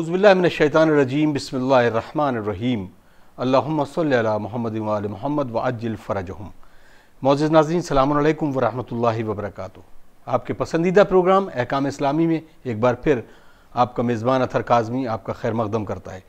اعوذ باللہ من الشیطان الرجیم بسم اللہ الرحمن الرحیم اللہم صلی علی محمد وآل محمد وعجل فرجہم۔ معزز ناظرین، السلام علیکم ورحمۃ اللہ وبرکاتہ۔ آپ کے پسندیدہ پروگرام احکام اسلامی میں ایک بار پھر آپ کا میزبان اطہر کاظمی آپ کا خیر مقدم کرتا ہے۔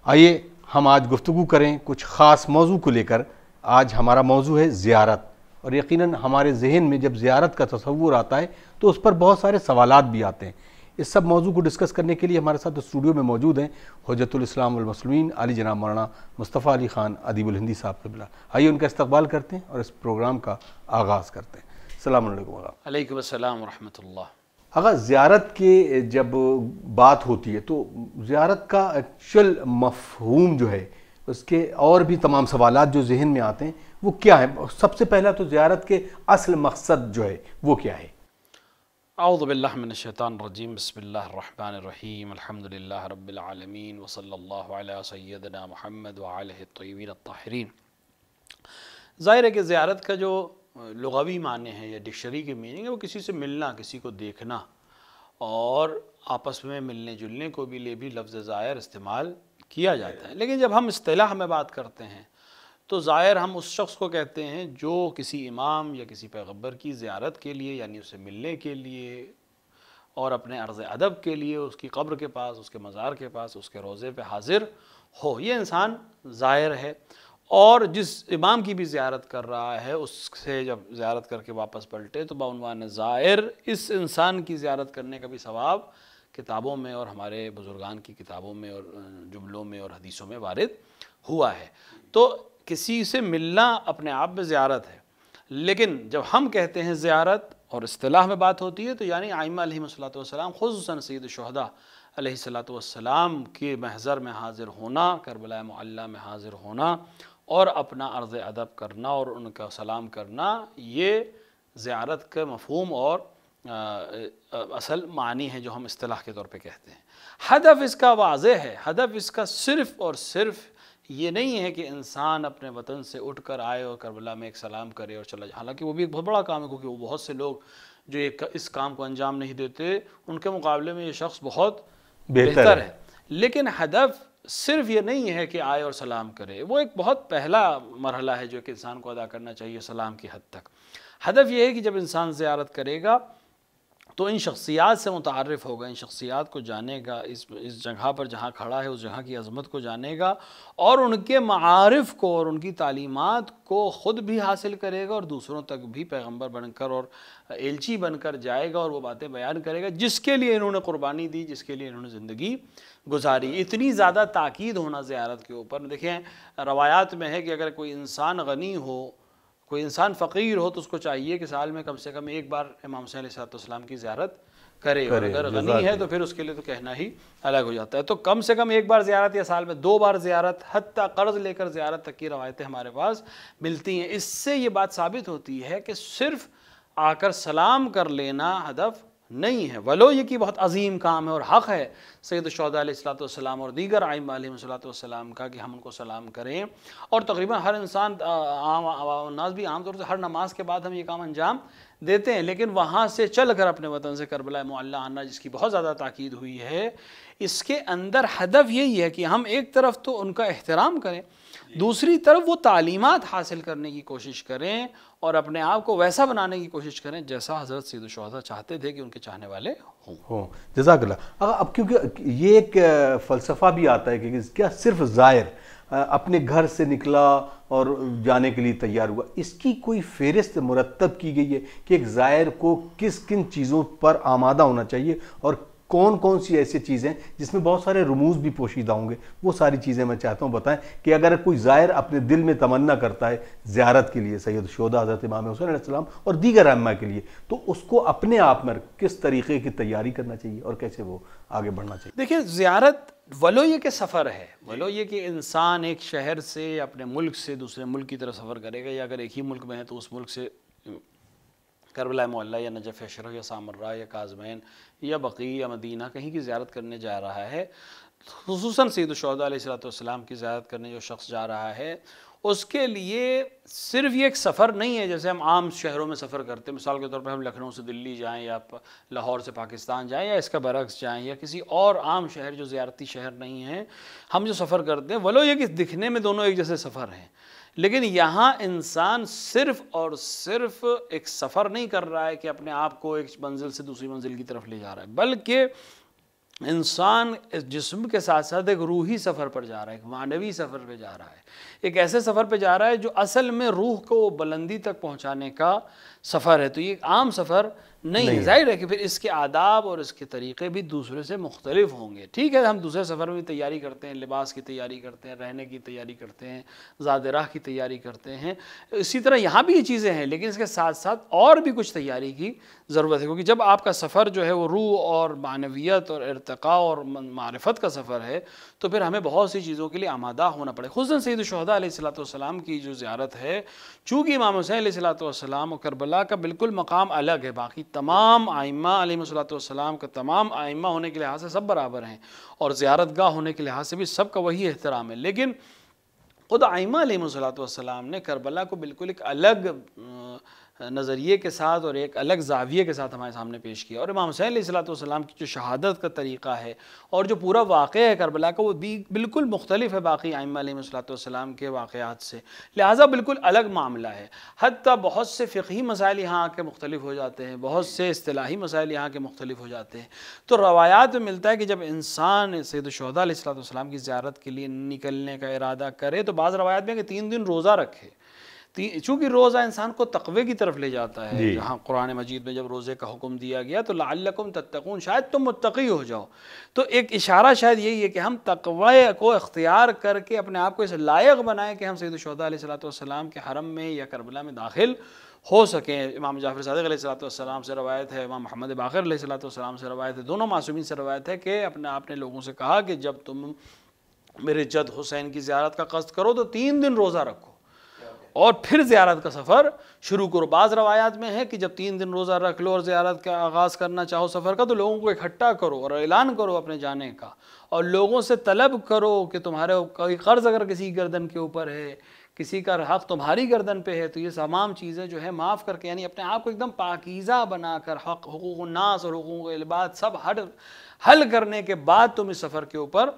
آئیے ہم آج گفتگو کریں کچھ خاص موضوع کو لے کر۔ آج ہمارا موضوع ہے زیارت، اور یقیناً ہمارے ذہن میں جب زیارت کا تصور آتا ہے تو اس پر بہت سارے سوالات بھی آتے ہیں۔ اس سب موضوع کو ڈسکس کرنے کے لیے ہمارے ساتھ اسٹوڈیو میں موجود ہیں حجت الاسلام والمسلمین علی جناب مولانا مصطفیٰ علی خان ادیب الہندی صاحب قبلہ۔ آئیے ان کا استقبال کرتے ہیں اور اس پروگرام کا آغاز کرتے ہیں۔ السلام علیکم آقا۔ علیکم السلام ورحمۃ اللہ۔ آقا، زیارت کے جب بات ہوتی ہے تو زیارت کا ایکچوئل مفہوم جو ہے، اس کے اور بھی تمام سوالات جو ذہن میں آتے ہیں وہ کیا ہے؟ سب سے پہلا تو زیارت کے اصل مقصد جو ہے وہ کیا ہے؟ اعوذ باللہ من الشیطان الرجیم، بسم اللہ الرحمن الرحیم، الحمدللہ رب العالمین، وصلی اللہ علی سیدنا محمد وآلہ الطیبین الطاہرین۔ ظاہر ہے کہ زیارت کا جو لغوی معنی ہے یا ڈکشنری کی میننگ ہے وہ کسی سے ملنا، کسی کو دیکھنا، اور آپس میں ملنے جلنے کو بھی لے بھی لفظ زائر استعمال کیا جاتا ہے۔ لیکن جب ہم اصطلاح میں بات کرتے ہیں تو زائر ہم اس شخص کو کہتے ہیں جو کسی امام یا کسی پیغمبر کی زیارت کے لیے، یعنی اسے ملنے کے لیے اور اپنے عرض ادب کے لیے اس کی قبر کے پاس، اس کے مزار کے پاس، اس کے روضے پہ حاضر ہو، یہ انسان زائر ہے۔ اور جس امام کی بھی زیارت کر رہا ہے اس سے جب زیارت کر کے واپس پلٹے تو بعنوان زائر اس انسان کی زیارت کرنے کا بھی ثواب کتابوں میں اور ہمارے بزرگان کی کتابوں میں اور جملوں میں اور حدیثوں میں وارد ہوا ہے۔ تو کسی سے ملنا اپنے آپ میں زیارت ہے، لیکن جب ہم کہتے ہیں زیارت اور اصطلاح میں بات ہوتی ہے تو یعنی ائمہ علیہم الصلوۃ والسلام، خصوصاً سید الشہداء علیہ الصلوۃ والسلام کے محضر میں حاضر ہونا، کربلا معلیٰ میں حاضر ہونا اور اپنا عرض ادب کرنا اور ان کا سلام کرنا، یہ زیارت کا مفہوم اور اصل معنی ہے جو ہم اصطلاح کے طور پہ کہتے ہیں۔ ہدف اس کا واضح ہے، ہدف اس کا صرف اور صرف یہ نہیں ہے کہ انسان اپنے وطن سے اٹھ کر آئے اور کربلا میں ایک سلام کرے اور چلا جائے، حالانکہ وہ بھی ایک بہت بڑا کام ہے، کیونکہ وہ بہت سے لوگ جو اس کام کو انجام نہیں دیتے ان کے مقابلے میں یہ شخص بہت بہتر ہے۔ لیکن ہدف صرف یہ نہیں ہے کہ آئے اور سلام کرے، وہ ایک بہت پہلا مرحلہ ہے جو کہ انسان کو ادا کرنا چاہیے سلام کی حد تک۔ ہدف یہ ہے کہ جب انسان زیارت کرے گا تو ان شخصیات سے متعارف ہوگا، ان شخصیات کو جانے گا، اس جگہ پر جہاں کھڑا ہے اس جگہ کی عظمت کو جانے گا اور ان کے معارف کو اور ان کی تعلیمات کو خود بھی حاصل کرے گا اور دوسروں تک بھی پیغمبر بن کر اور ایلچی بن کر جائے گا اور وہ باتیں بیان کرے گا جس کے لیے انہوں نے قربانی دی، جس کے لیے انہوں نے زندگی گزاری۔ اتنی زیادہ تاکید ہونا زیارت کے اوپر۔ دیکھیں، روایات میں ہے کہ اگر کوئی انسان غنی ہو، کوئی انسان فقیر ہو تو اس کو چاہیے کہ سال میں کم سے کم ایک بار امام حسین علیہ السلام کی زیارت کرے، اور اگر غنی ہے تو پھر اس کے لیے تو کہنا ہی الگ ہو جاتا ہے۔ تو کم سے کم ایک بار زیارت یا سال میں 2 بار زیارت، حتیٰ قرض لے کر زیارت تک کی روایتیں ہمارے پاس ملتی ہیں۔ اس سے یہ بات ثابت ہوتی ہے کہ صرف آ کر سلام کر لینا ہدف نہیں ہے، ولو یہ کہ بہت عظیم کام ہے اور حق ہے سید الشہداء علیہ الصلوۃ والسلام اور دیگر ائمہ علیہم الصلوۃ والسلام کا کہ ہم ان کو سلام کریں، اور تقریباً ہر انسان عام الناس بھی عام طور سے ہر نماز کے بعد ہم یہ کام انجام دیتے ہیں۔ لیکن وہاں سے چل کر اپنے وطن سے کربلا معلیٰ آنا، جس کی بہت زیادہ تاکید ہوئی ہے، اس کے اندر ہدف یہی ہے کہ ہم ایک طرف تو ان کا احترام کریں، دوسری طرف وہ تعلیمات حاصل کرنے کی کوشش کریں اور اپنے آپ کو ویسا بنانے کی کوشش کریں جیسا حضرت سید الشہداء چاہتے تھے کہ ان کے چاہنے والے ہوں۔ جزاک اللہ۔ اب کیونکہ یہ ایک فلسفہ بھی آتا ہے کہ کیا صرف زائر اپنے گھر سے نکلا اور جانے کے لیے تیار ہوا، اس کی کوئی فہرست مرتب کی گئی ہے کہ ایک زائر کو کن چیزوں پر آمادہ ہونا چاہیے اور کون کون سی ایسی چیزیں جس میں بہت سارے رموز بھی پوشیدہ ہوں گے؟ وہ ساری چیزیں میں چاہتا ہوں بتائیں کہ اگر کوئی زائر اپنے دل میں تمنا کرتا ہے زیارت کے لیے سید الشہداء حضرت امام حسین علیہ السلام اور دیگر ائمہ کے لیے، تو اس کو اپنے آپ میں کس طریقے کی تیاری کرنا چاہیے اور کیسے وہ آگے بڑھنا چاہیے؟ دیکھیں، زیارت ولو یہ کہ سفر ہے، ولو یہ کہ انسان ایک شہر سے اپنے ملک سے دوسرے ملک کی طرف سفر کرے گا، یا اگر ایک ہی ملک میں ہے تو اس ملک سے کربلا معلیٰ یا نجف اشرف یا سامرہ یا کاظمین یا بقیع یا مدینہ کہیں کی زیارت کرنے جا رہا ہے، خصوصاً سید الشہداء علیہ الصلوۃ والسلام کی زیارت کرنے جو شخص جا رہا ہے، اس کے لیے صرف یہ ایک سفر نہیں ہے جیسے ہم عام شہروں میں سفر کرتے ہیں، مثال کے طور پر ہم لکھنؤ سے دلی جائیں یا لاہور سے پاکستان جائیں یا اس کا برعکس جائیں یا کسی اور عام شہر جو زیارتی شہر نہیں ہیں، ہم جو سفر کرتے ہیں ولو یہ کہ دکھنے میں دونوں ایک جیسے سفر ہیں، لیکن یہاں انسان صرف اور صرف ایک سفر نہیں کر رہا ہے کہ اپنے آپ کو ایک منزل سے دوسری منزل کی طرف لے جا رہا ہے، بلکہ انسان جسم کے ساتھ ساتھ ایک روحی سفر پر جا رہا ہے، ایک معنوی سفر پہ جا رہا ہے، ایک ایسے سفر پہ جا رہا ہے جو اصل میں روح کو بلندی تک پہنچانے کا سفر ہے۔ تو یہ ایک عام سفر نہیں ہے، ظاہر ہے کہ پھر اس کے آداب اور اس کے طریقے بھی دوسرے سے مختلف ہوں گے۔ ٹھیک ہے، ہم دوسرے سفر میں بھی تیاری کرتے ہیں، لباس کی تیاری کرتے ہیں، رہنے کی تیاری کرتے ہیں، زاد راہ کی تیاری کرتے ہیں، اسی طرح یہاں بھی یہ چیزیں ہیں، لیکن اس کے ساتھ ساتھ اور بھی کچھ تیاری کی ضرورت ہے، کیونکہ جب آپ کا سفر جو ہے وہ روح اور معنویت اور ارتقاء اور معرفت کا سفر ہے تو پھر ہمیں بہت سی چیزوں کے لیے آمادہ ہونا پڑے۔ خصوصاً سید الشہداء علیہ السلام کی جو زیارت ہے، چونکہ امام حسین علیہ السلام اور کربلا کا بالکل مقام الگ ہے، باقی تمام ائمہ علیہ السلام کا تمام ائمہ ہونے کے لحاظ سے سب برابر ہیں اور زیارت گاہ ہونے کے لحاظ سے بھی سب کا وہی احترام ہے، لیکن خود ائمہ علیہ السلام نے کربلا کو بالکل ایک الگ نظریے کے ساتھ اور ایک الگ زاویے کے ساتھ ہمارے سامنے پیش کیا، اور امام حسین علیہ السلام کی جو شہادت کا طریقہ ہے اور جو پورا واقعہ ہے کربلا کا وہ بھی بالکل مختلف ہے باقی ائمہ علیہ السلام کے واقعات سے، لہٰذا بالکل الگ معاملہ ہے۔ حتیٰ بہت سے فقہی مسائل یہاں آ کے مختلف ہو جاتے ہیں، بہت سے اصطلاحی مسائل یہاں کے مختلف ہو جاتے ہیں، تو روایات میں ملتا ہے کہ جب انسان سید الشہداء علیہ السلام کی زیارت کے لیے نکلنے کا ارادہ کرے تو بعض روایات میں ہے کہ 3 دن روزہ رکھے، چونکہ روزہ انسان کو تقوی کی طرف لے جاتا ہے، جہاں قرآن مجید میں جب روزے کا حکم دیا گیا تو لعلکم تتقون، شاید تم متقی ہو جاؤ، تو ایک اشارہ شاید یہی ہے کہ ہم تقوی کو اختیار کر کے اپنے آپ کو اس لائق بنائیں کہ ہم سید الشہداء علیہ السلام کے حرم میں یا کربلا میں داخل ہو سکیں۔ امام جعفر صادق علیہ السلام سے روایت ہے، امام محمد باقر علیہ السلام سے روایت ہے، دونوں معصومین سے روایت ہے کہ آپ نے لوگوں سے کہا کہ جب تم میرے جد حسین کی زیارت کا قصد کرو تو 3 دن روزہ رکھو اور پھر زیارت کا سفر شروع کرو۔ بعض روایات میں ہے کہ جب 3 دن روزہ رکھ لو اور زیارت کا آغاز کرنا چاہو سفر کا تو لوگوں کو اکٹھا کرو اور اعلان کرو اپنے جانے کا، اور لوگوں سے طلب کرو کہ تمہارے کوئی قرض اگر کسی گردن کے اوپر ہے، کسی کا حق تمہاری گردن پہ ہے تو یہ تمام چیزیں جو ہے معاف کر کے، یعنی اپنے آپ کو ایک دم پاکیزہ بنا کر حق حقوق الناس اور حقوق العباد سب حل کرنے کے بعد تم اس سفر کے اوپر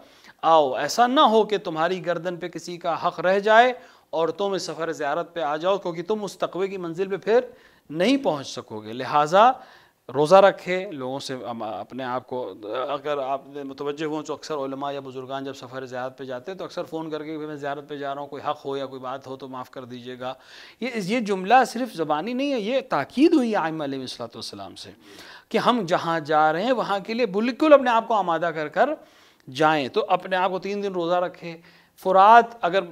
آؤ۔ ایسا نہ ہو کہ تمہاری گردن پہ کسی کا حق رہ جائے اور تم اس سفر زیارت پہ آ جاؤ، کیونکہ تم اس تقوی کی منزل پہ پھر نہیں پہنچ سکو گے۔ لہٰذا روزہ رکھے، لوگوں سے اپنے آپ کو، اگر آپ متوجہ ہوں تو اکثر علماء یا بزرگان جب سفر زیارت پہ جاتے ہیں تو اکثر فون کر کے میں زیارت پہ جا رہا ہوں، کوئی حق ہو یا کوئی بات ہو تو معاف کر دیجیے گا۔ یہ جملہ صرف زبانی نہیں ہے، یہ تاکید ہوئی ہے ائمہ علیہ السلام سے کہ ہم جہاں جا رہے ہیں وہاں کے لیے بالکل اپنے آپ کو آمادہ کر جائیں، تو اپنے آپ کو 3 دن روزہ رکھے، فرات اگر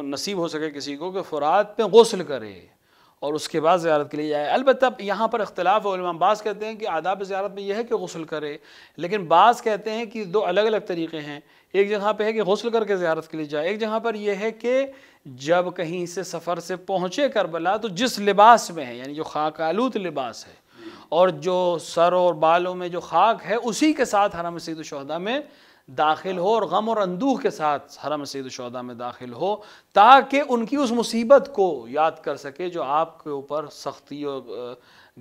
نصیب ہو سکے کسی کو کہ فرات پہ غسل کرے اور اس کے بعد زیارت کے لیے جائے۔ البتہ یہاں پر اختلاف ہے، علماء بعض کہتے ہیں کہ آداب زیارت میں یہ ہے کہ غسل کرے، لیکن بعض کہتے ہیں کہ 2 الگ الگ طریقے ہیں۔ ایک جگہ پہ ہے کہ غسل کر کے زیارت کے لیے جائے، ایک جگہ پر یہ ہے کہ جب کہیں سے سفر سے پہنچے کربلا تو جس لباس میں ہے، یعنی جو خاک آلود لباس ہے اور جو سر اور بالوں میں جو خاک ہے اسی کے ساتھ حرم سید الشہداء میں داخل ہو اور غم اور اندوہ کے ساتھ حرم سید الشہداء میں داخل ہو، تاکہ ان کی اس مصیبت کو یاد کر سکے جو آپ کے اوپر سختی اور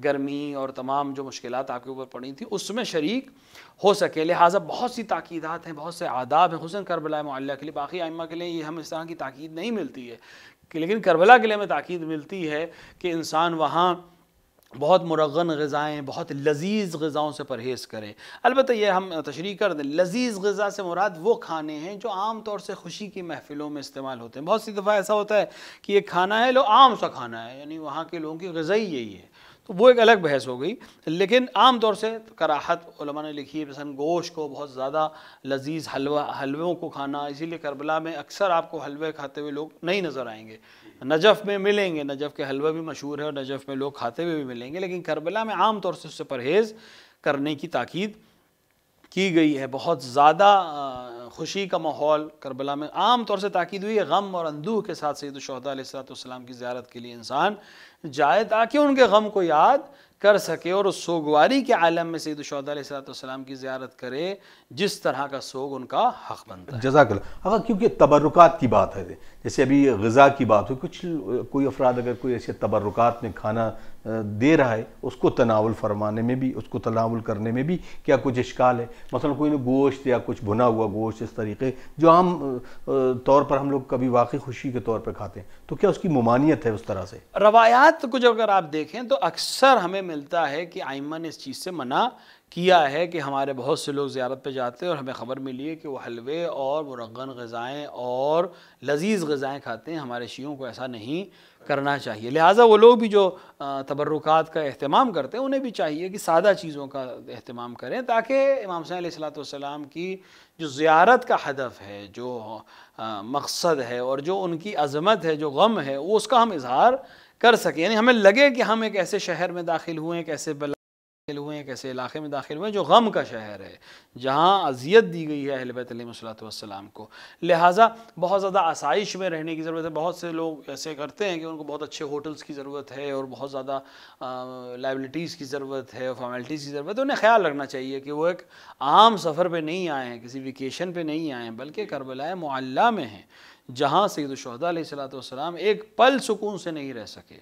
گرمی اور تمام جو مشکلات آپ کے اوپر پڑی تھیں اس میں شریک ہو سکے۔ لہٰذا بہت سی تاکیدات ہیں، بہت سے آداب ہیں، خصوصاً کربلا معلیٰ کے لیے۔ باقی ائمہ کے لیے یہ ہم اس طرح کی تاکید نہیں ملتی ہے، لیکن کربلا کے لیے ہمیں تاکید ملتی ہے کہ انسان وہاں بہت مرغن غذائیں، بہت لذیذ غذاؤں سے پرہیز کرے۔ البتہ یہ ہم تشریح کر دیں، لذیذ غذا سے مراد وہ کھانے ہیں جو عام طور سے خوشی کی محفلوں میں استعمال ہوتے ہیں۔ بہت سی دفعہ ایسا ہوتا ہے کہ یہ کھانا ہے، عام سا کھانا ہے، یعنی وہاں کے لوگوں کی غذائی یہی ہے، تو وہ ایک الگ بحث ہو گئی، لیکن عام طور سے کراہت علماء نے لکھی ہے، مثلا گوشت کو بہت زیادہ لذیذ حلووں کو کھانا، اسی لیے کربلا میں اکثر آپ کو حلوے کھاتے ہوئے لوگ نہیں نظر آئیں گے۔ نجف میں ملیں گے، نجف کے حلوہ بھی مشہور ہے اور نجف میں لوگ کھاتے ہوئے بھی ملیں گے، لیکن کربلا میں عام طور سے اس سے پرہیز کرنے کی تاکید کی گئی ہے۔ بہت زیادہ خوشی کا ماحول کربلا میں عام طور سے تاکید ہوئی ہے، غم اور اندوہ کے ساتھ سید الشہداء علیہ السلام کی زیارت کے لیے انسان جائے تاکہ ان کے غم کو یاد کر سکے اور اس سوگواری کے عالم میں سید الشہداء علیہ السلام کی زیارت کرے جس طرح کا سوگ ان کا حق بنتا ہے۔ جزاک اللہ۔ اگر کیونکہ تبرکات کی بات ہے، جیسے ابھی غذا کی بات ہوئی، کچھ کوئی افراد اگر کوئی ایسے تبرکات میں کھانا دے رہا ہے، اس کو تناول فرمانے میں بھی، اس کو تناول کرنے میں بھی کیا کچھ اشکال ہے؟ مثلا کوئی نے گوشت یا کچھ بھنا ہوا گوشت اس طریقے جو عام طور پر ہم لوگ کبھی واقعی خوشی کے طور پر کھاتے ہیں، تو کیا اس کی ممانعت ہے اس طرح سے؟ روایات کو جب اگر آپ دیکھیں تو اکثر ہمیں ملتا ہے کہ ائمہ نے اس چیز سے منع کیا ہے کہ ہمارے بہت سے لوگ زیارت پہ جاتے ہیں اور ہمیں خبر ملی ہے کہ وہ حلوے اور مرغن غذائیں اور لذیذ غذائیں کھاتے ہیں، ہمارے شیعوں کو ایسا نہیں کرنا چاہیے۔ لہٰذا وہ لوگ بھی جو تبرکات کا اہتمام کرتے ہیں انہیں بھی چاہیے کہ سادہ چیزوں کا اہتمام کریں، تاکہ امام حسین علیہ السلام کی جو زیارت کا ہدف ہے، جو مقصد ہے اور جو ان کی عظمت ہے، جو غم ہے، وہ اس کا ہم اظہار کر سکیں، یعنی ہمیں لگے کہ ہم ایک ایسے شہر میں داخل ہوئے ہیں، ایک ایسے داخل ہوئے ہیں، ایک ایسے علاقے میں داخل ہوئے ہیں جو غم کا شہر ہے، جہاں اذیت دی گئی ہے اہل بیت علیہ السلام کو۔ لہٰذا بہت زیادہ آسائش میں رہنے کی ضرورت ہے۔ بہت سے لوگ ایسے کرتے ہیں کہ ان کو بہت اچھے ہوٹلز کی ضرورت ہے اور بہت زیادہ لائبلٹیز کی ضرورت ہے اور فارمیلٹیز کی ضرورت ہے۔ انہیں خیال رکھنا چاہیے کہ وہ ایک عام سفر پہ نہیں آئے ہیں، کسی ویکیشن پہ نہیں آئے ہیں، بلکہ کربلا معلیٰ میں ہیں، جہاں سید الشہداء علیہ السلام ایک پل سکون سے نہیں رہ سکے،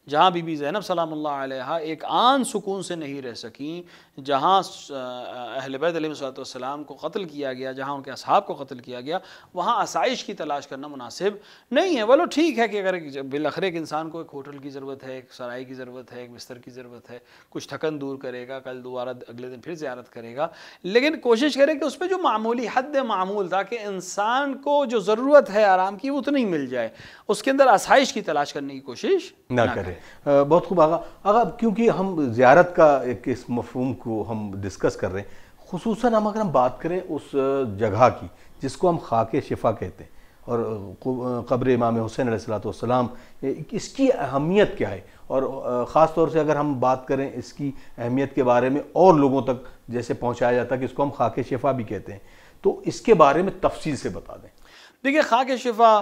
جہاں بی بی زینب سلام اللہ علیہا ایک آن سکون سے نہیں رہ سکیں، جہاں اہل بیت علیہ السلام کو قتل کیا گیا، جہاں ان کے اصحاب کو قتل کیا گیا، وہاں آسائش کی تلاش کرنا مناسب نہیں ہے۔ بولو ٹھیک ہے کہ اگر بالآخر ایک انسان کو ایک ہوٹل کی ضرورت ہے، ایک سرائے کی ضرورت ہے، ایک بستر کی ضرورت ہے، کچھ تھکن دور کرے گا، کل دوبارہ اگلے دن پھر زیارت کرے گا، لیکن کوشش کرے کہ اس پہ جو معمولی حد معمول، تاکہ انسان کو جو ضرورت ہے آرام کی وہ اتنی مل جائے، اس کے اندر آسائش کی تلاش کرنے کی کوشش نہ کرے۔ بہت خوب آغا، کیونکہ ہم زیارت کا ایک اس مفہوم کو ہم ڈسکس کر رہے ہیں، خصوصاً اگر ہم بات کریں اس جگہ کی جس کو ہم خاک شفا کہتے ہیں، اور قبر امام حسین علیہ السلام، اس کی اہمیت کیا ہے؟ اور خاص طور سے اگر ہم بات کریں اس کی اہمیت کے بارے میں اور لوگوں تک جیسے پہنچایا جاتا ہے کہ اس کو ہم خاک شفا بھی کہتے ہیں، تو اس کے بارے میں تفصیل سے بتا دیں۔ دیکھیے، خاک شفا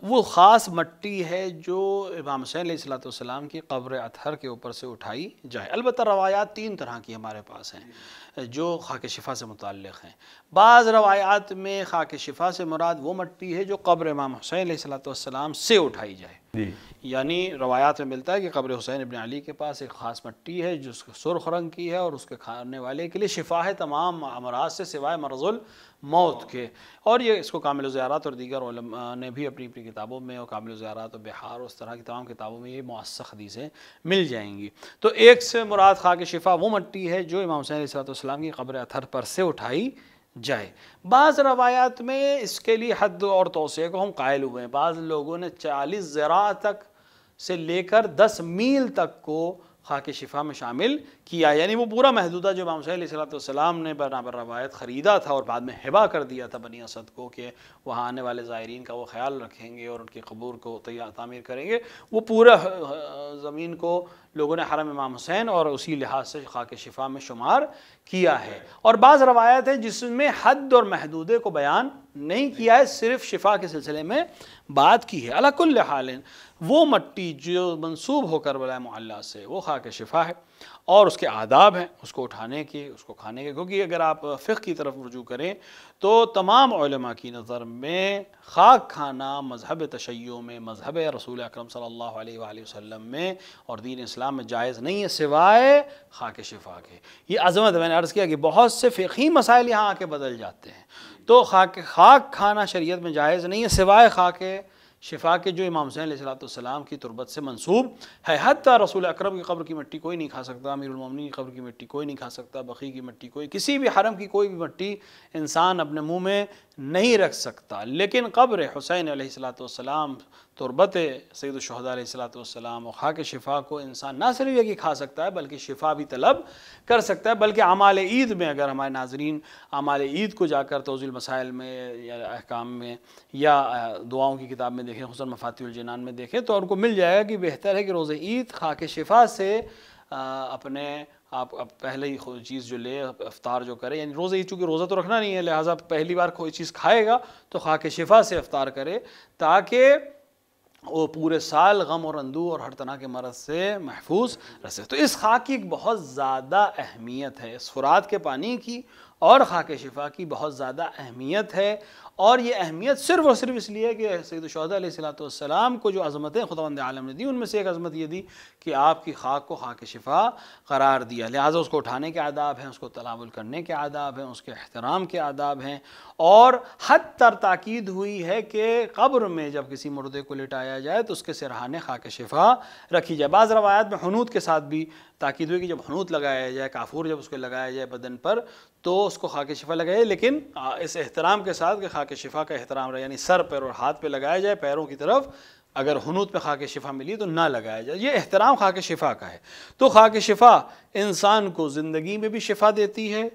وہ خاص مٹی ہے جو امام حسین علیہ السلام کی قبر اطہر کے اوپر سے اٹھائی جائے۔ البتہ روایات 3 طرح کی ہمارے پاس ہیں جو خاک شفا سے متعلق ہیں۔ بعض روایات میں خاک شفا سے مراد وہ مٹی ہے جو قبر امام حسین علیہ السلام سے اٹھائی جائے، یعنی روایات میں ملتا ہے کہ قبر حسین ابن علی کے پاس ایک خاص مٹی ہے جو سرخ رنگ کی ہے اور اس کے کھانے والے کے لیے شفا ہے تمام امراض سے سوائے مرض الموت کے، اور یہ اس کو کامل الزیارات اور دیگر علماء نے بھی اپنی کتابوں میں، اور کامل الزیارات اور بحار اور اس طرح کی تمام کتابوں میں یہ موثق حدیثیں مل جائیں گی۔ تو ایک سے مراد خاک شفا وہ مٹی ہے جو امام حسین علیہ السلام کی قبر اطہر پر سے اٹھائی جائے۔ بعض روایات میں اس کے لیے حد اور توسیع کو ہم قائل ہوئے ہیں۔ بعض لوگوں نے 40 ذراع تک سے لے کر 10 میل تک کو خاک شفا میں شامل کیا، یعنی وہ پورا محدودہ جو امام حسین علیہ السلام نے بنابر روایت خریدا تھا اور بعد میں ہبہ کر دیا تھا بنی اسد کو کہ وہاں آنے والے زائرین کا وہ خیال رکھیں گے اور ان کی قبور کو تعمیر کریں گے، وہ پورا زمین کو لوگوں نے حرم امام حسین اور اسی لحاظ سے خاک شفا میں شمار کیا ہے۔ اور بعض روایت ہے جس میں حد اور محدودے کو بیان نہیں کیا ہے، صرف شفا کے سلسلے میں بات کی ہے۔ علی کل حال وہ مٹی جو منسوب ہو کربلا معلیٰ سے وہ خاک شفا ہے، اور اس کے آداب ہیں اس کو اٹھانے کے، اس کو کھانے کے، کیونکہ اگر آپ فقہ کی طرف رجوع کریں تو تمام علماء کی نظر میں خاک کھانا مذہب تشیع میں، مذہب رسول اکرم صلی اللہ علیہ وآلہ وسلم میں اور دین اسلام میں جائز نہیں ہے سوائے خاک شفا کے۔ یہ عظمت میں نے عرض کیا کہ بہت سے فقہی مسائل یہاں آ کے بدل جاتے ہیں، تو خاک کھانا شریعت میں جائز نہیں ہے سوائے خاک شفا کے جو امام حسین علیہ السلام کی تربت سے منسوب ہے۔ حتیٰ رسول اکرم کی قبر کی مٹی کوئی نہیں کھا سکتا، امیر المومنین کی قبر کی مٹی کوئی نہیں کھا سکتا، بقیع کی مٹی کوئی، کسی بھی حرم کی کوئی بھی مٹی انسان اپنے منہ میں نہیں رکھ سکتا، لیکن قبر حسین علیہ السلام، تربت سید الشہداء علیہ السلام اور خاک شفا کو انسان نہ صرف یہ کہ کھا سکتا ہے بلکہ شفا بھی طلب کر سکتا ہے۔ بلکہ اعمال عید میں اگر ہمارے ناظرین اعمال عید کو جا کر توضیح المسائل میں یا احکام میں یا دعاؤں کی کتاب میں دیکھیں، خصوصاً مفاتیح الجنان میں دیکھیں، تو ان کو مل جائے گا کہ بہتر ہے کہ روز عید خاک شفا سے اپنے آپ پہلے ہی چیز جو لے، افطار جو کرے، یعنی روزہ عید چونکہ روزہ تو رکھنا نہیں ہے، لہٰذا پہلی بار کوئی چیز کھائے گا تو خاک شفا سے افطار کرے، تاکہ وہ پورے سال غم اور اندوہ اور ہر طرح کے مرض سے محفوظ رہے۔ تو اس خاک کی ایک بہت زیادہ اہمیت ہے، اس فرات کے پانی کی اور خاک شفا کی بہت زیادہ اہمیت ہے، اور یہ اہمیت صرف اور صرف اس لیے کہ سید الشہداء علیہ السلام کو جو عظمتیں خداوند عالم نے دی، ان میں سے ایک عظمت یہ دی کہ آپ کی خاک کو خاک شفا قرار دیا، لہٰذا اس کو اٹھانے کے آداب ہیں، اس کو تناول کرنے کے آداب ہیں، اس کے احترام کے آداب ہیں، اور حد تر تاکید ہوئی ہے کہ قبر میں جب کسی مردے کو لٹایا جائے تو اس کے سرہانے خاک شفا رکھی جائے۔ بعض روایات میں حنوط کے ساتھ بھی تاکید ہوئی کہ جب حنوط لگایا جائے، کافور جب اس کو لگایا جائے بدن پر تو اس کو خاک شفا لگایا جائے، لیکن اس احترام کے ساتھ کہ خاک شفا کا احترام رہے، یعنی سر، پیر اور ہاتھ پہ لگایا جائے، پیروں کی طرف اگر حنوط پہ خاک شفا ملی تو نہ لگایا جائے، یہ احترام خاک شفا کا ہے۔ تو خاک شفا انسان کو زندگی میں بھی شفا دیتی ہے،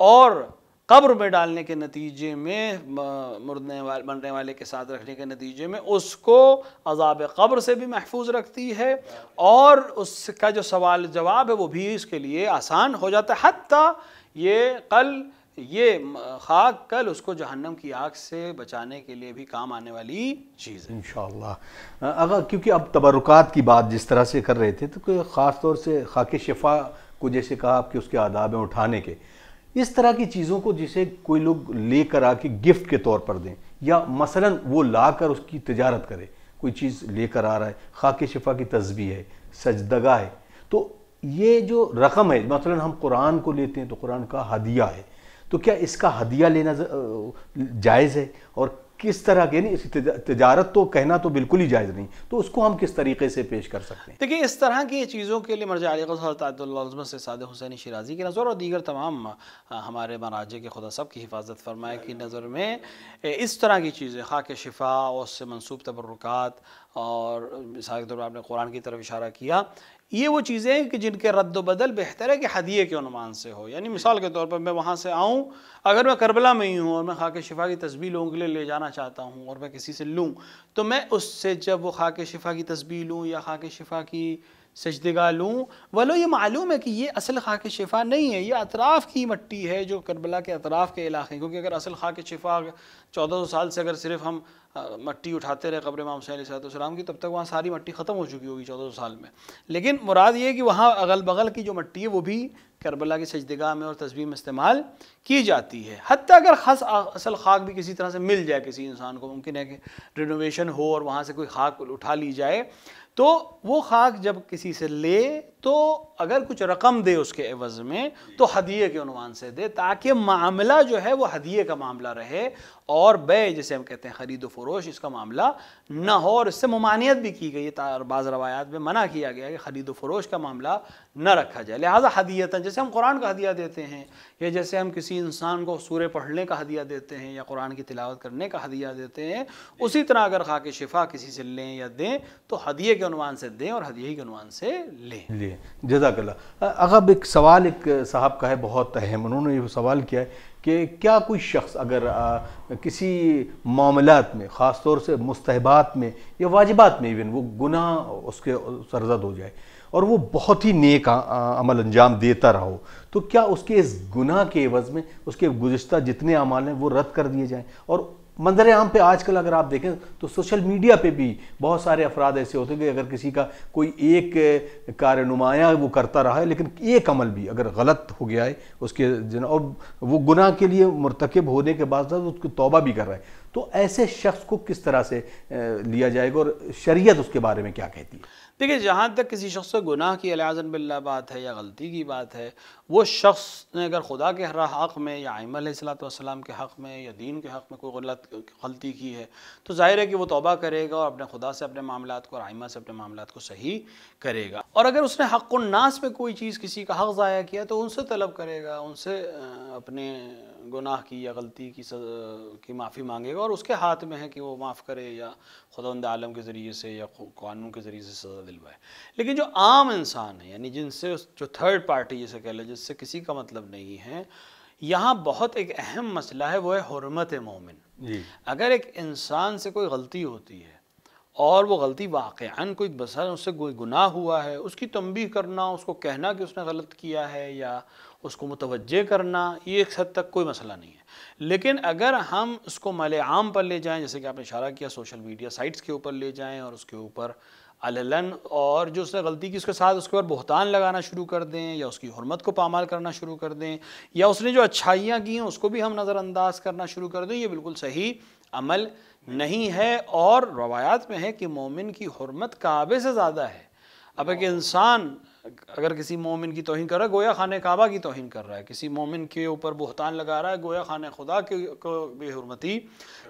اور قبر میں ڈالنے کے نتیجے میں، مرنے والے کے ساتھ رکھنے کے نتیجے میں اس کو عذاب قبر سے بھی محفوظ رکھتی ہے، اور اس کا جو سوال جواب ہے وہ بھی اس کے لیے آسان ہو جاتا ہے، حتیٰ یہ خاک کل اس کو جہنم کی آگ سے بچانے کے لیے بھی کام آنے والی چیز ہے انشاءاللہ۔ اگر کیونکہ اب تبرکات کی بات جس طرح سے کر رہے تھے، تو خاص طور سے خاک شفا کو جیسے کہا آپ کہ اس کے آداب ہیں اٹھانے کے، اس طرح کی چیزوں کو جسے کوئی لوگ لے کر آ کے گفٹ کے طور پر دیں، یا مثلاً وہ لا کر اس کی تجارت کرے، کوئی چیز لے کر آ رہا ہے، خاک شفا کی تسبیح ہے، سجدگاہ ہے، تو یہ جو رقم ہے، مثلاً ہم قرآن کو لیتے ہیں تو قرآن کا ہدیہ ہے، تو کیا اس کا ہدیہ لینا جائز ہے؟ اور کس طرح کے، یعنی تجارت تو کہنا تو بالکل ہی جائز نہیں، تو اس کو ہم کس طریقے سے پیش کر سکتے ہیں؟ دیکھیں، اس طرح کی چیزوں کے لیے مرجع علی قدس حضرت اللہ سے سعد حسین شیرازی کی نظر اور دیگر تمام ہمارے مراجع کے خدا سب کی حفاظت فرمائے کی نظر میں، اس طرح کی چیزیں خاک شفا اور اس سے منسوب تبرکات، اور مثال کے طور پر آپ نے قرآن کی طرف اشارہ کیا، یہ وہ چیزیں کہ جن کے رد و بدل بہتر ہے کہ ہدیے کے عنوان سے ہو۔ یعنی مثال کے طور پر میں وہاں سے آؤں، اگر میں کربلا میں ہی ہوں اور میں خاک شفا کی تسبیح لوگوں کے لیے لے جانا چاہتا ہوں، اور میں کسی سے لوں، تو میں اس سے جب وہ خاک شفا کی تسبیح لوں یا خاک شفا کی سجدگاہ لوں، ولو یہ معلوم ہے کہ یہ اصل خاک شفا نہیں ہے، یہ اطراف کی مٹی ہے جو کربلا کے اطراف کے علاقے، کیونکہ اگر اصل خاک شفا 1400 سال سے اگر صرف ہم مٹی اٹھاتے رہے قبر امام حسین علیہ السلام کی، تب تک وہاں ساری مٹی ختم ہو چکی ہوگی 1400 سال میں، لیکن مراد یہ ہے کہ وہاں اگل بغل کی جو مٹی ہے وہ بھی کربلا کی سجدگاہ میں اور تسبیح میں استعمال کی جاتی ہے۔ حتیٰ اگر اصل خاک بھی کسی طرح سے مل جائے کسی انسان کو، ممکن ہے کہ رینوویشن ہو اور وہاں سے کوئی خاک اٹھا لی جائے، تو وہ خاک جب کسی سے لے تو اگر کچھ رقم دے اس کے عوض میں تو ہدیے کے عنوان سے دے، تاکہ معاملہ جو ہے وہ ہدیے کا معاملہ رہے، اور بے جسے ہم کہتے ہیں خرید و فروش، اس کا معاملہ نہ ہو، اور اس سے ممانعت بھی کی گئی ہے، بعض روایات میں منع کیا گیا ہے کہ خرید و فروش کا معاملہ نہ رکھا جائے، لہٰذا ہدیتاً جیسے ہم قرآن کا ہدیہ دیتے ہیں، یا جیسے ہم کسی انسان کو سورہ پڑھنے کا ہدیہ دیتے ہیں یا قرآن کی تلاوت کرنے کا ہدیہ دیتے ہیں، اسی طرح اگر خاک شفا کسی سے لیں یا دیں تو ہدیے کے عنوان سے دیں اور ہدیے کے عنوان سے لیں۔ جزاک اللہ۔ اگر ایک سوال ایک صاحب کا ہے بہت اہم، انہوں نے یہ سوال کیا ہے کہ کیا کوئی شخص اگر کسی معاملات میں، خاص طور سے مستحبات میں یا واجبات میں ایون، وہ گناہ اس کے سرزد ہو جائے اور وہ بہت ہی نیک عمل انجام دیتا رہو، تو کیا اس کے اس گناہ کے عوض میں اس کے گزشتہ جتنے اعمال ہیں وہ رد کر دیے جائیں؟ اور منظر عام پہ آج کل اگر آپ دیکھیں تو سوشل میڈیا پہ بھی بہت سارے افراد ایسے ہوتے ہیں کہ اگر کسی کا کوئی ایک کار نمایاں وہ کرتا رہا ہے، لیکن ایک عمل بھی اگر غلط ہو گیا ہے اس کے اور وہ گناہ کے لیے مرتکب ہونے کے بعد اس کو توبہ بھی کر رہا ہے، تو ایسے شخص کو کس طرح سے لیا جائے گا اور شریعت اس کے بارے میں کیا کہتی ہے؟ دیکھیں، جہاں تک کسی شخص سے گناہ کی علیاذ باللہ بات ہے یا غلطی کی بات ہے، وہ شخص نے اگر خدا کے حق میں یا ائمہ علیہ السلام کے حق میں یا دین کے حق میں کوئی غلطی کی ہے تو ظاہر ہے کہ وہ توبہ کرے گا اور اپنے خدا سے اپنے معاملات کو اور ائمہ سے اپنے معاملات کو صحیح کرے گا، اور اگر اس نے حق الناس میں کوئی چیز کسی کا حق ضائع کیا تو ان سے طلب کرے گا، ان سے اپنے گناہ کی یا غلطی کی معافی مانگے گا، اور اس کے ہاتھ میں ہے کہ وہ معاف کرے یا خداوند عالم کے ذریعے سے یا قانون کے ذریعے سے سزا دلوائے۔ لیکن جو عام انسان ہے، یعنی جن سے جو تھرڈ پارٹی جسے کہہ لیں، جس سے کسی کا مطلب نہیں ہے، یہاں بہت ایک اہم مسئلہ ہے، وہ ہے حرمت مومن۔ اگر ایک انسان سے کوئی غلطی ہوتی ہے اور وہ غلطی واقعاً کوئی مثلا اس سے کوئی گناہ ہوا ہے، اس کی تنبیہ کرنا، اس کو کہنا کہ اس نے غلط کیا ہے یا اس کو متوجہ کرنا، یہ ایک حد تک کوئی مسئلہ نہیں ہے۔ لیکن اگر ہم اس کو مال عام پر لے جائیں، جیسے کہ آپ نے اشارہ کیا سوشل میڈیا سائٹس کے اوپر لے جائیں اور اس کے اوپر علن، اور جو اس نے غلطی کی اس کے ساتھ اس کے اوپر بہتان لگانا شروع کر دیں یا اس کی حرمت کو پامال کرنا شروع کر دیں، یا اس نے جو اچھائیاں کی ہیں اس کو بھی ہم نظر انداز کرنا شروع کر دیں، یہ بالکل صحیح عمل نہیں ہے۔ اور روایات میں ہے کہ مومن کی حرمت کعبے سے زیادہ ہے۔ اب ایک انسان اگر کسی مومن کی توہین کر رہا ہے گویا خانہ کعبہ کی توہین کر رہا ہے، کسی مومن کے اوپر بہتان لگا رہا ہے گویا خانہ خدا کو بے حرمتی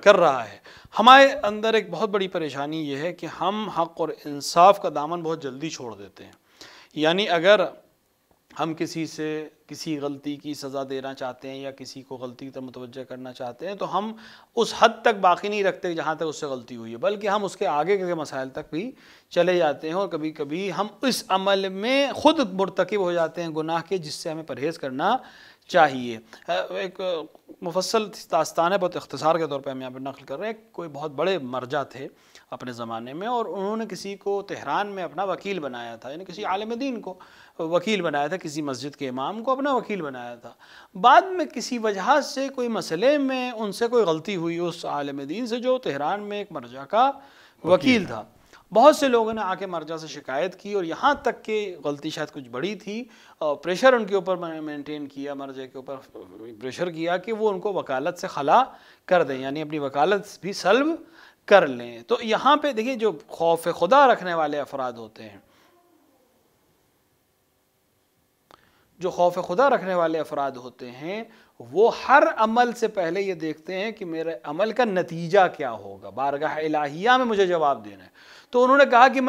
کر رہا ہے۔ ہمارے اندر ایک بہت بڑی پریشانی یہ ہے کہ ہم حق اور انصاف کا دامن بہت جلدی چھوڑ دیتے ہیں۔ یعنی اگر ہم کسی سے کسی غلطی کی سزا دینا چاہتے ہیں یا کسی کو غلطی کی طرف متوجہ کرنا چاہتے ہیں تو ہم اس حد تک باقی نہیں رکھتے جہاں تک اس سے غلطی ہوئی ہے، بلکہ ہم اس کے آگے کے مسائل تک بھی چلے جاتے ہیں، اور کبھی کبھی ہم اس عمل میں خود مرتکب ہو جاتے ہیں گناہ کے، جس سے ہمیں پرہیز کرنا چاہیے۔ ایک مفصل داستان ہے، بہت اختصار کے طور پہ ہم یہاں پہ نقل کر رہے ہیں۔ کوئی بہت بڑے مرجع تھے اپنے زمانے میں، اور انہوں نے کسی کو تہران میں اپنا وکیل بنایا تھا، یعنی کسی عالم دین کو وکیل بنایا تھا، کسی مسجد کے امام کو اپنا وکیل بنایا تھا۔ بعد میں کسی وجہ سے کوئی مسئلے میں ان سے کوئی غلطی ہوئی اس عالم دین سے جو تہران میں ایک مرجع کا وکیل تھا۔ بہت سے لوگوں نے آ کے مرجع سے شکایت کی، اور یہاں تک کہ غلطی شاید کچھ بڑی تھی، پریشر ان کے اوپر مینٹین کیا، مرجع کے اوپر پریشر کیا کہ وہ ان کو وکالت سے خلا کر دیں، یعنی اپنی وکالت بھی سلب کر لیں۔ تو یہاں پہ دیکھیں جو خوف خدا رکھنے والے افراد ہوتے ہیں، جو خوف خدا رکھنے والے افراد ہوتے ہیں، وہ ہر عمل سے پہلے یہ دیکھتے ہیں کہ میرے عمل کا نتیجہ کیا ہوگا، بارگاہ الہیہ میں مجھے جواب دینا ہے۔ تو انہوں نے کہا کہ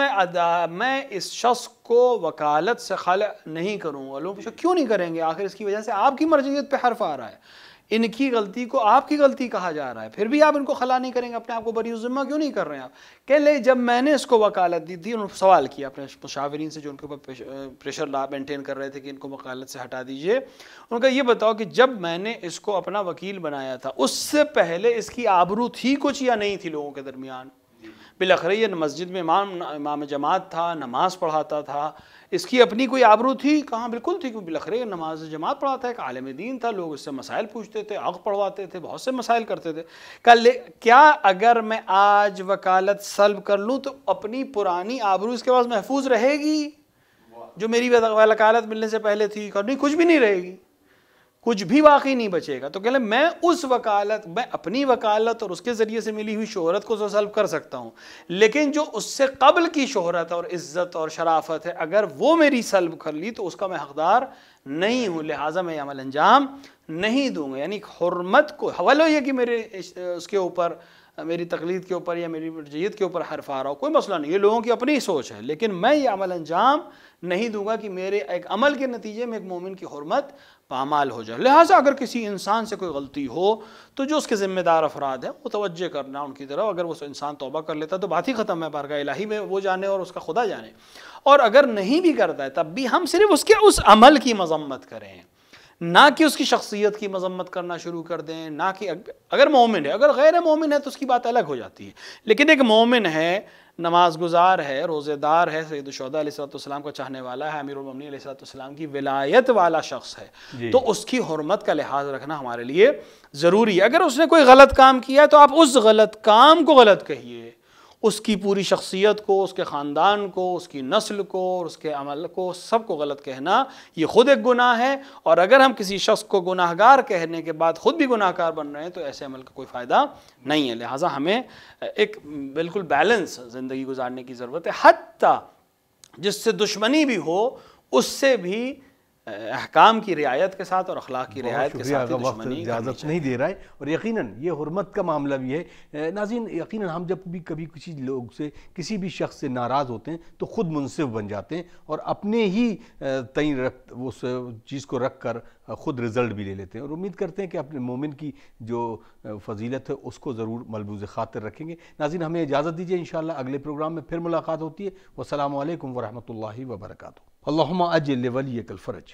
میں اس شخص کو وکالت سے خلع نہیں کروں گا۔ لوگ پوچھا کیوں نہیں کریں گے؟ آخر اس کی وجہ سے آپ کی مرجعیت پہ حرف آ رہا ہے، ان کی غلطی کو آپ کی غلطی کہا جا رہا ہے، پھر بھی آپ ان کو خلا نہیں کریں گے، اپنے آپ کو بری الذمہ کیوں نہیں کر رہے ہیں آپ؟ کہ لے جب میں نے اس کو وکالت دی تھی، انہوں نے سوال کیا اپنے مشاورین سے جو ان کے اوپر پریشر مینٹین کر رہے تھے کہ ان کو وکالت سے ہٹا دیجئے۔ انہوں نے کہا یہ بتاؤ کہ جب میں نے اس کو اپنا وکیل بنایا تھا اس سے پہلے اس کی آبرو تھی کچھ یا نہیں تھی لوگوں کے درمیان؟ بالاخره یہ مسجد میں امام جماعت تھا، نماز پڑھاتا تھا، اس کی اپنی کوئی آبرو تھی؟ کہاں بالکل تھی، کیونکہ بالاخره نماز جماعت پڑھاتا ہے، ایک عالم دین تھا، لوگ اس سے مسائل پوچھتے تھے، عقد پڑھواتے تھے، بہت سے مسائل کرتے تھے۔ کیا اگر میں آج وکالت سلب کر لوں تو اپنی پرانی آبرو اس کے پاس محفوظ رہے گی جو میری وکالت ملنے سے پہلے تھی؟ نہیں، کچھ بھی نہیں رہے گی، کچھ بھی باقی نہیں بچے گا۔ تو کہ میں اس وکالت، میں اپنی وکالت اور اس کے ذریعے سے ملی ہوئی شہرت کو سلب کر سکتا ہوں، لیکن جو اس سے قبل کی شہرت اور عزت اور شرافت ہے اگر وہ میری سلب کر لی تو اس کا میں حقدار نہیں ہوں، لہٰذا میں یہ عمل انجام نہیں دوں گا۔ یعنی حرمت کو حوالہ یہ کہ میرے اس کے اوپر، میری تقلید کے اوپر یا میری مرجعیت کے اوپر حرف آ رہا ہو، کوئی مسئلہ نہیں، یہ لوگوں کی اپنی سوچ ہے، لیکن میں یہ عمل انجام نہیں دوں گا کہ میرے ایک عمل کے نتیجے میں ایک مومن کی حرمت پامال ہو جائے۔ لہٰذا اگر کسی انسان سے کوئی غلطی ہو تو جو اس کے ذمہ دار افراد ہیں متوجہ کرنا ان کی طرف، اگر وہ انسان توبہ کر لیتا تو بات ہی ختم ہے، بارگاہ الہی میں وہ جانے اور اس کا خدا جانے، اور اگر نہیں بھی کرتا ہے تب بھی ہم صرف اس کے اس عمل کی مذمت کریں، نہ کہ اس کی شخصیت کی مذمت کرنا شروع کر دیں، نہ کہ اگر مومن ہے، اگر غیر مومن ہے تو اس کی بات الگ ہو جاتی ہے، لیکن ایک مومن ہے، نماز گزار ہے، روزے دار ہے، سید الشہداء علیہ السلام کا چاہنے والا ہے، امیر المومنین علیہ السلام کی ولایت والا شخص ہے، تو اس کی حرمت کا لحاظ رکھنا ہمارے لیے ضروری ہے۔ اگر اس نے کوئی غلط کام کیا ہے تو آپ اس غلط کام کو غلط کہیے، اس کی پوری شخصیت کو، اس کے خاندان کو، اس کی نسل کو اور اس کے عمل کو، سب کو غلط کہنا یہ خود ایک گناہ ہے، اور اگر ہم کسی شخص کو گناہ گار کہنے کے بعد خود بھی گناہ گار بن رہے ہیں تو ایسے عمل کا کوئی فائدہ نہیں ہے۔ لہٰذا ہمیں ایک بالکل بیلنس زندگی گزارنے کی ضرورت ہے، حتیٰ جس سے دشمنی بھی ہو اس سے بھی احکام کی رعایت کے ساتھ اور اخلاق کی رعایت کے ساتھ دشمنی اجازت نہیں دے رہا ہے، اور یقیناً یہ حرمت کا معاملہ بھی ہے۔ ناظرین، یقیناً ہم جب بھی کبھی کسی لوگ سے، کسی بھی شخص سے ناراض ہوتے ہیں تو خود منصف بن جاتے ہیں اور اپنے ہی تئیں اس چیز کو رکھ کر خود رزلٹ بھی لے لیتے ہیں، اور امید کرتے ہیں کہ اپنے مومن کی جو فضیلت ہے اس کو ضرور ملحوظ خاطر رکھیں گے۔ ناظرین، ہمیں اجازت دیجیے، انشاءاللہ اگلے پروگرام میں پھر ملاقات ہوتی ہے۔ والسلام علیکم ورحمۃ اللہ وبرکاتہ۔ اللہم اجل لولیک الفرج۔